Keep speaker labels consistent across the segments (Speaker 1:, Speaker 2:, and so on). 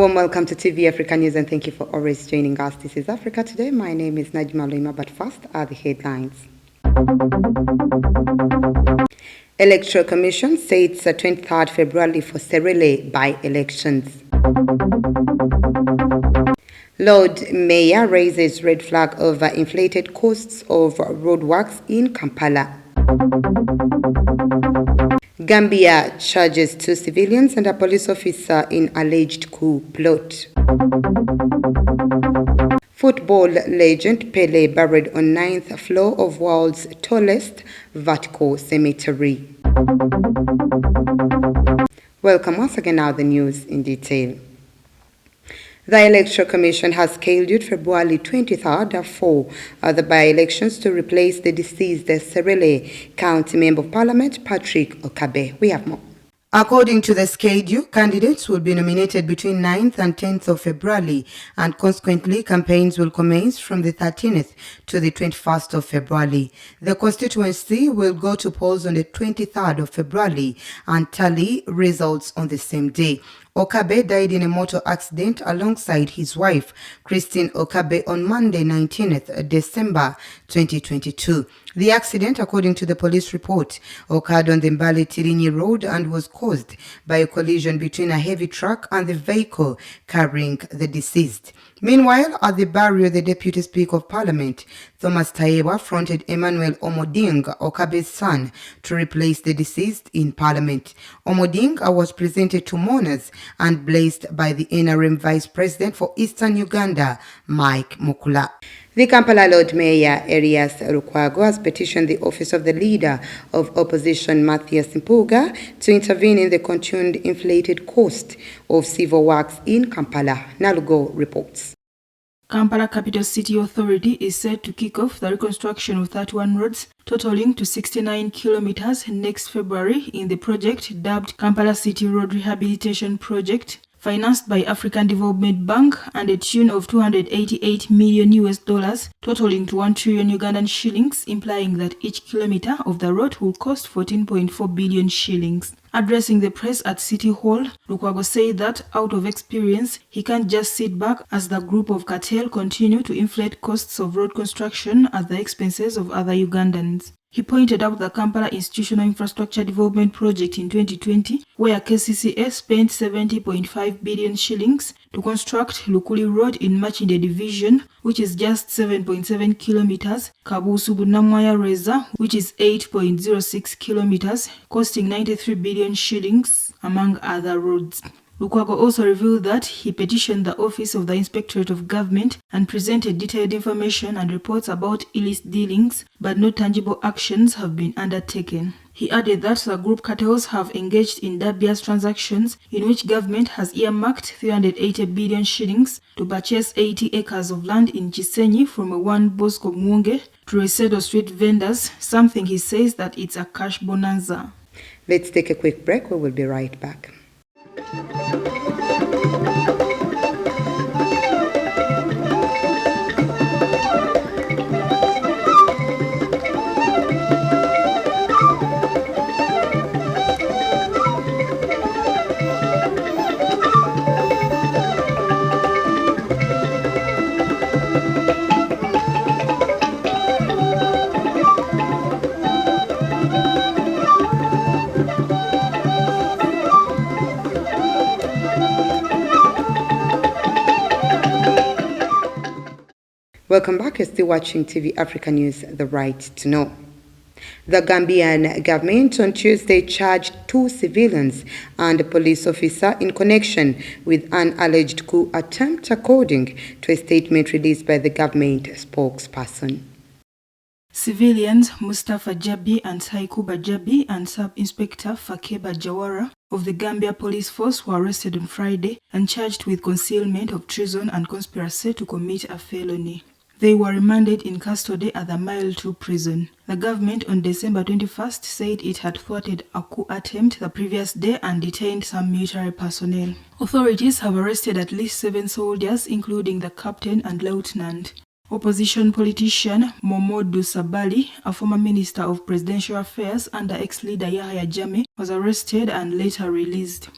Speaker 1: warm welcome to TV Africa News and thank you for always joining us. This is Africa Today. My name is Najma Loima, but first are the headlines. Electoral Commission sets 23rd February for Serele by-elections. Lord Mayor raises red flag over inflated costs of roadworks in Kampala. Gambia charges 2 civilians and a police officer in alleged coup plot. Football legend Pele buried on 9th floor of world's tallest vertical cemetery. Welcome once again, now the news in detail. The Electoral Commission has scheduled February 23rd for the by-elections to replace the deceased Serele County Member of Parliament Patrick Okabe. We have more. According to the schedule, candidates will be nominated between 9th and 10th of February, and consequently, campaigns will commence from the 13th to the 21st of February. The constituency will go to polls on the 23rd of February and tally results on the same day. Okabe died in a motor accident alongside his wife, Christine Okabe, on Monday, 19th December 2022. The accident, according to the police report, occurred on the Mbale-Tirinyi Road and was caused by a collision between a heavy truck and the vehicle carrying the deceased. Meanwhile, at the burial, the Deputy Speaker of Parliament, Thomas Tayebwa, fronted Emmanuel Omoding, Okabe's son, to replace the deceased in Parliament. Omoding was presented to mourners and blessed by the NRM Vice President for Eastern Uganda, Mike Mukula. The Kampala Lord Mayor Erias Lukwago has petitioned the office of the Leader of Opposition Mathias Mpuuga to intervene in the continued inflated cost of civil works in Kampala. Nalugo reports.
Speaker 2: Kampala Capital City Authority is set to kick off the reconstruction of 31 roads totaling to 69 kilometers next February in the project dubbed Kampala City Road Rehabilitation Project, financed by African Development Bank, and a tune of $288 million, totaling to 1 trillion Ugandan shillings, implying that each kilometer of the road will cost 14.4 billion shillings. Addressing the press at City Hall, Lukwago said that, out of experience, he can't just sit back as the group of cartel continue to inflate costs of road construction at the expenses of other Ugandans. He pointed out the Kampala Institutional Infrastructure Development Project in 2020, where KCCA spent 70.5 billion shillings to construct Lukuli Road in Machinde Division, which is just 7.7 kilometers, Kabusu-Bunamwaya Reza, which is 8.06 kilometers, costing 93 billion shillings, among other roads. Lukwago also revealed that he petitioned the Office of the Inspectorate of Government and presented detailed information and reports about illicit dealings, but no tangible actions have been undertaken. He added that the group cartels have engaged in dubious transactions in which government has earmarked 380 billion shillings to purchase 80 acres of land in Chisenyi from a one Bosco Mwunge to Resedo street vendors, something he says that it's a cash bonanza.
Speaker 1: Let's take a quick break. We will be right back. Welcome back. You're still watching TV Africa News, The Right to Know. The Gambian government on Tuesday charged 2 civilians and a police officer in connection with an alleged coup attempt, according to a statement released by the government spokesperson.
Speaker 2: Civilians Mustafa Jabi and Saikuba Jabi and Sub-Inspector Fakeba Jawara of the Gambia Police Force were arrested on Friday and charged with concealment of treason and conspiracy to commit a felony. They were remanded in custody at the Mile 2 prison. The government on December 21st said it had thwarted a coup attempt the previous day and detained some military personnel. Authorities have arrested at least 7 soldiers, including the captain and lieutenant. Opposition politician Momodu Sabali, a former Minister of Presidential Affairs under ex-leader Yahya Jammeh, was arrested and later released.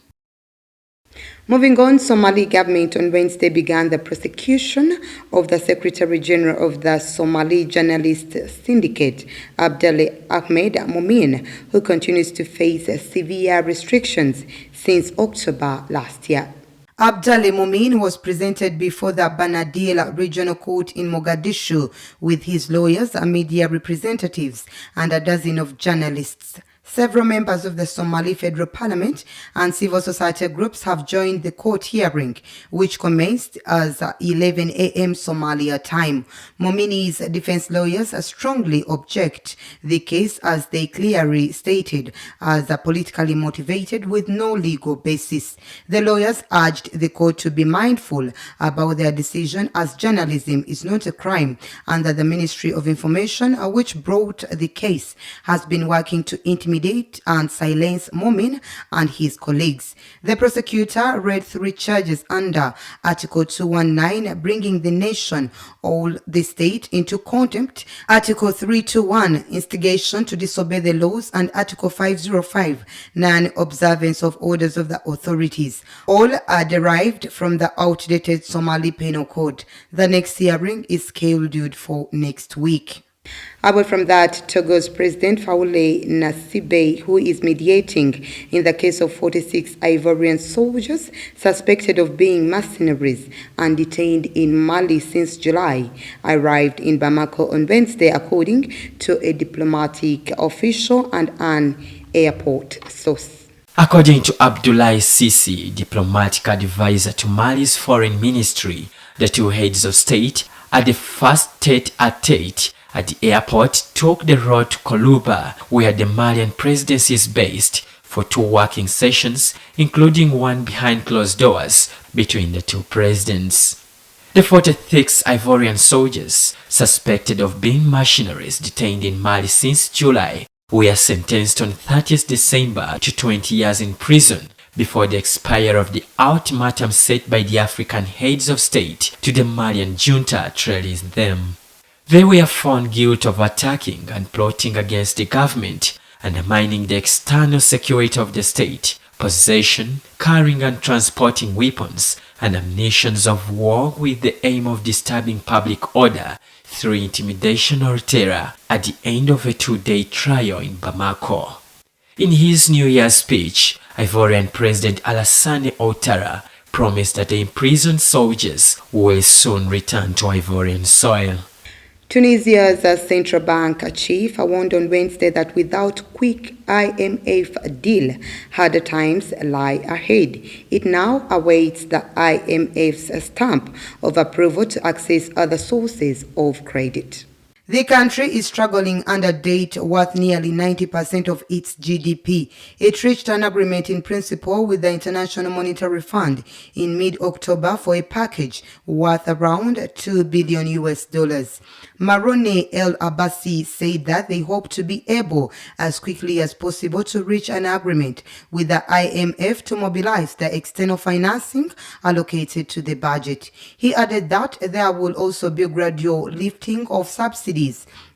Speaker 1: Moving on, Somali government on Wednesday began the prosecution of the Secretary General of the Somali Journalist Syndicate, Abdullah Ahmed Mumin, who continues to face severe restrictions since October last year. Abdullah Mumin was presented before the Banadil Regional Court in Mogadishu with his lawyers, media representatives, and a dozen of journalists. Several members of the Somali Federal Parliament and civil society groups have joined the court hearing, which commenced as 11 a.m. Somalia time. Momini's defense lawyers strongly object the case, as they clearly stated, as politically motivated with no legal basis. The lawyers urged the court to be mindful about their decision, as journalism is not a crime, and that the Ministry of Information, which brought the case, has been working to intimidate and silence Momin and his colleagues. The prosecutor read 3 charges under Article 219, bringing the nation or the state into contempt, Article 321, instigation to disobey the laws, and Article 505, non-observance of orders of the authorities. All are derived from the outdated Somali Penal Code. The next hearing is scheduled for next week. Away from that, Togo's President Faoule Nasibe, who is mediating in the case of 46 Ivorian soldiers suspected of being mercenaries and detained in Mali since July, arrived in Bamako on Wednesday, according to a diplomatic official and an airport source.
Speaker 3: According to Abdoulaye Sisi, diplomatic advisor to Mali's foreign ministry, the two heads of state at the first tete-a-tete at the airport took the road to Koluba, where the Malian presidency is based, for 2 working sessions, including one behind closed doors between the two presidents. The 46 Ivorian soldiers, suspected of being mercenaries detained in Mali since July, were sentenced on 30th December to 20 years in prison before the expire of the ultimatum set by the African heads of state to the Malian junta trailing them. They were found guilty of attacking and plotting against the government, undermining the external security of the state, possession, carrying and transporting weapons and ammunition of war with the aim of disturbing public order through intimidation or terror, at the end of a 2-day trial in Bamako. In his New Year's speech, Ivorian President Alassane Ouattara promised that the imprisoned soldiers will soon return to Ivorian soil.
Speaker 1: Tunisia's central bank chief warned on Wednesday that without quick IMF deal, harder times lie ahead. It now awaits the IMF's stamp of approval to access other sources of credit. The country is struggling under debt worth nearly 90% of its GDP. It reached an agreement in principle with the International Monetary Fund in mid-October for a package worth around $2 billion. Marone El Abbasi said that they hope to be able as quickly as possible to reach an agreement with the IMF to mobilize the external financing allocated to the budget. He added that there will also be gradual lifting of subsidies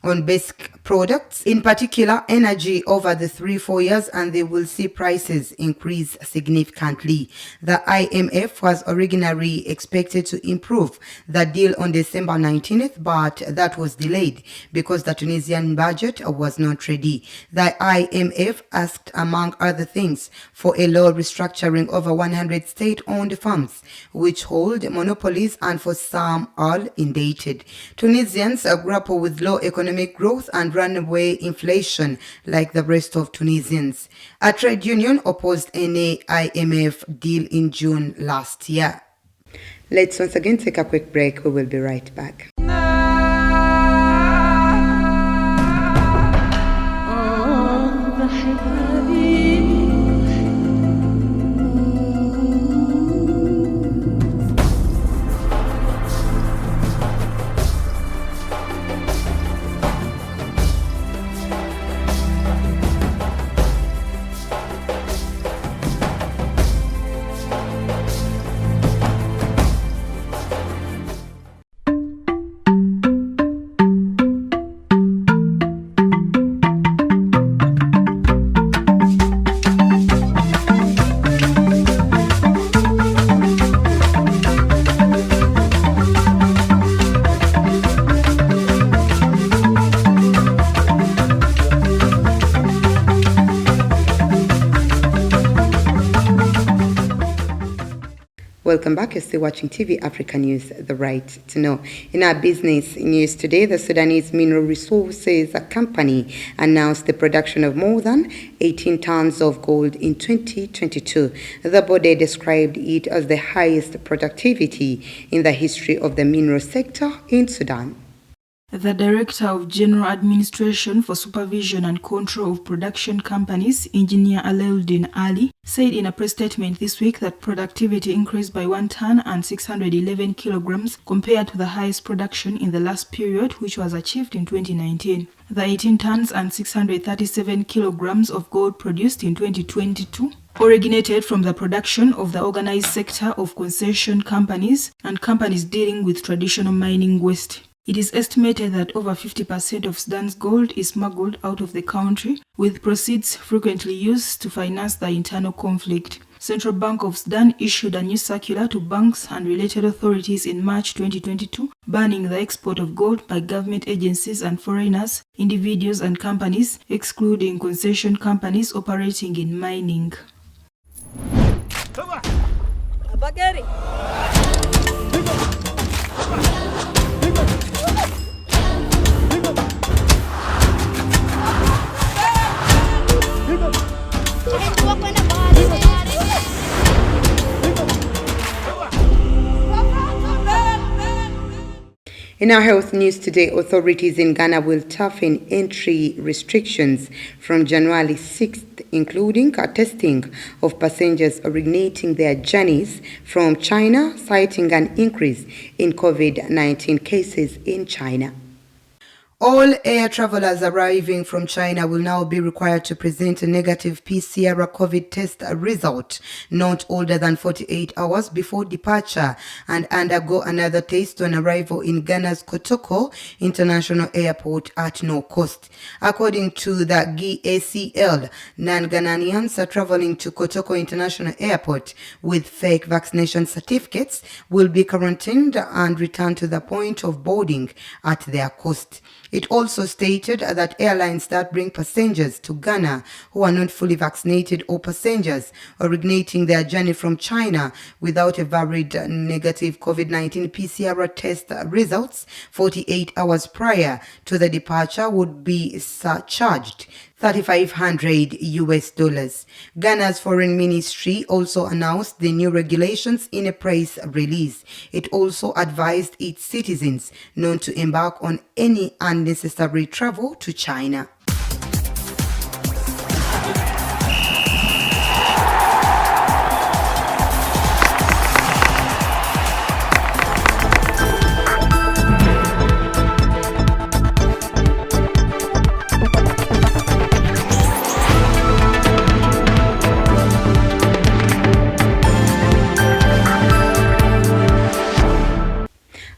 Speaker 1: on basic products, in particular energy, over the 3-4 years, and they will see prices increase significantly. The IMF was originally expected to improve the deal on December 19th, but that was delayed because the Tunisian budget was not ready. The IMF asked, among other things, for a law restructuring over 100 state-owned firms which hold monopolies and for some are indebted. Tunisians grapple with low economic growth and runaway inflation like the rest of Tunisians. A trade union opposed any IMF deal in June last year. Let's once again take a quick break. We will be right back. Welcome back. You're still watching TV Africa News, the right to know. In our business news today, the Sudanese Mineral Resources Company announced the production of more than 18 tons of gold in 2022. The body described it as the highest productivity in the history of the mineral sector in Sudan.
Speaker 2: The Director of General Administration for Supervision and Control of Production Companies, Engineer Aleuddin Ali, said in a press statement this week that productivity increased by 1 ton and 611 kilograms compared to the highest production in the last period, which was achieved in 2019. The 18 tons and 637 kilograms of gold produced in 2022 originated from the production of the organized sector of concession companies and companies dealing with traditional mining waste. It is estimated that over 50% of Sudan's gold is smuggled out of the country, with proceeds frequently used to finance the internal conflict. Central Bank of Sudan issued a new circular to banks and related authorities in March 2022, banning the export of gold by government agencies and foreigners, individuals and companies, excluding concession companies operating in mining.
Speaker 1: In our health news today, authorities in Ghana will toughen entry restrictions from January 6th, including testing of passengers originating their journeys from China, citing an increase in COVID-19 cases in China. All air travelers arriving from China will now be required to present a negative PCR COVID test result not older than 48 hours before departure and undergo another test on arrival in Ghana's Kotoko International Airport at no cost. According to the GACL, non-Ghanaians traveling to Kotoko International Airport with fake vaccination certificates will be quarantined and returned to the point of boarding at their cost. It also stated that airlines that bring passengers to Ghana who are not fully vaccinated or passengers originating their journey from China without a valid negative COVID-19 PCR test results 48 hours prior to the departure would be surcharged $3,500. Ghana's foreign ministry also announced the new regulations in a press release. It also advised its citizens not to embark on any unnecessary travel to China.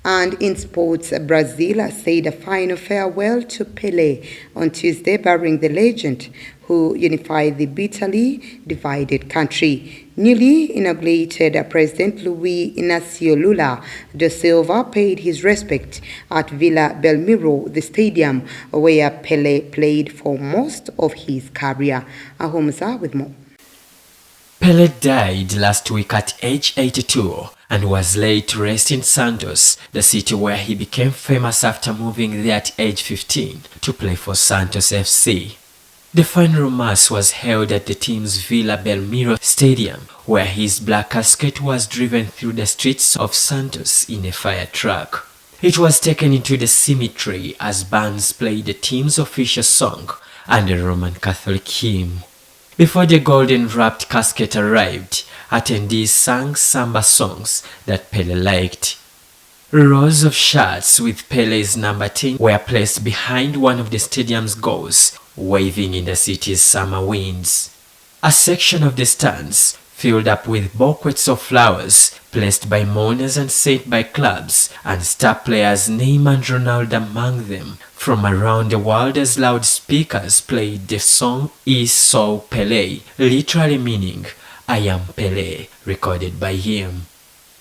Speaker 1: And in sports, Brazil said a final farewell to Pelé on Tuesday, burying the legend who unified the bitterly divided country. Newly inaugurated President Luiz Inácio Lula da Silva paid his respect at Vila Belmiro, the stadium where Pelé played for most of his career. Ahomza with more.
Speaker 3: Pelé died last week at age 82 and was laid to rest in Santos, the city where he became famous after moving there at age 15 to play for Santos FC. The final mass was held at the team's Vila Belmiro Stadium, where his black casket was driven through the streets of Santos in a fire truck. It was taken into the cemetery as bands played the team's official song and a Roman Catholic hymn. Before the golden-wrapped casket arrived, attendees sang samba songs that Pelé liked. Rows of shirts with Pelé's number 10 were placed behind one of the stadium's goals, waving in the city's summer winds. A section of the stands filled up with bouquets of flowers placed by mourners and sent by clubs and star players Neymar and Ronaldo among them from around the world as loudspeakers played the song I Sou Pelé, literally meaning I am Pelé, recorded by him.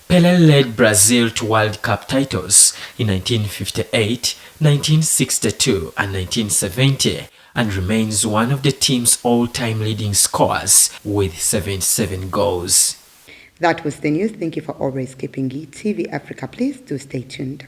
Speaker 3: Pelé led Brazil to World Cup titles in 1958, 1962 and 1970 and remains one of the team's all-time leading scorers with 77 goals.
Speaker 1: That was the news. Thank you for always keeping it TV Africa. Please do stay tuned.